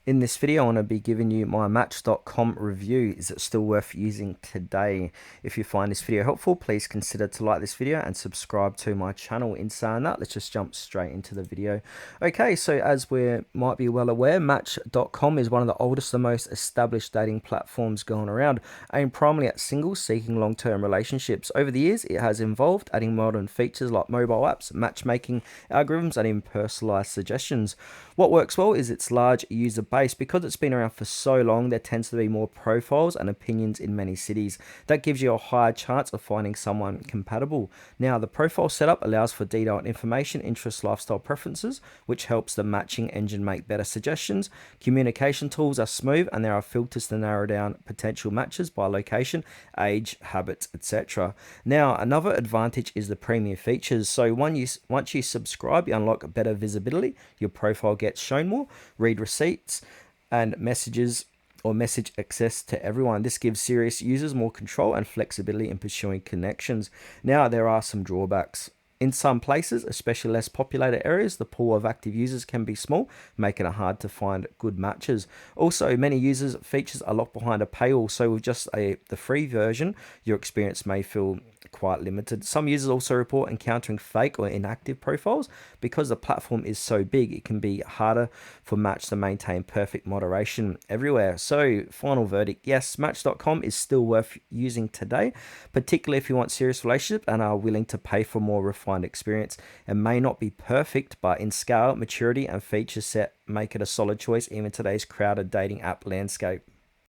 In this video, I want to be giving you my Match.com review. Is it still worth using today? If you find this video helpful, please consider to like this video and subscribe to my channel. In saying that, let's just jump straight into the video. Okay, so as we might be well aware, Match.com is one of the oldest and most established dating platforms going around, aimed primarily at singles seeking long-term relationships. Over the years, it has evolved, adding modern features like mobile apps, matchmaking algorithms, and even personalized suggestions. What works well is its large user base. Because it's been around for so long, there tends to be more profiles and opinions in many cities. That gives you a higher chance of finding someone compatible. Now, the profile setup allows for detailed information, interests, lifestyle preferences, which helps the matching engine make better suggestions. Communication tools are smooth, and there are filters to narrow down potential matches by location, age, habits, etc. Now, another advantage is the premium features. So once you subscribe, you unlock better visibility. Your profile gets shown more, read receipts, and messages or message access to everyone. This gives serious users more control and flexibility in pursuing connections. Now, there are some drawbacks. In some places, especially less populated areas, the pool of active users can be small, making it hard to find good matches. Also, many users' features are locked behind a paywall, so with just the free version, your experience may feel quite limited. Some users also report encountering fake or inactive profiles. Because the platform is so big, it can be harder for Match to maintain perfect moderation everywhere. So, final verdict, yes, Match.com is still worth using today, particularly if you want serious relationship and are willing to pay for more refined experience. It may not be perfect, but in scale, maturity, and feature set make it a solid choice even in today's crowded dating app landscape.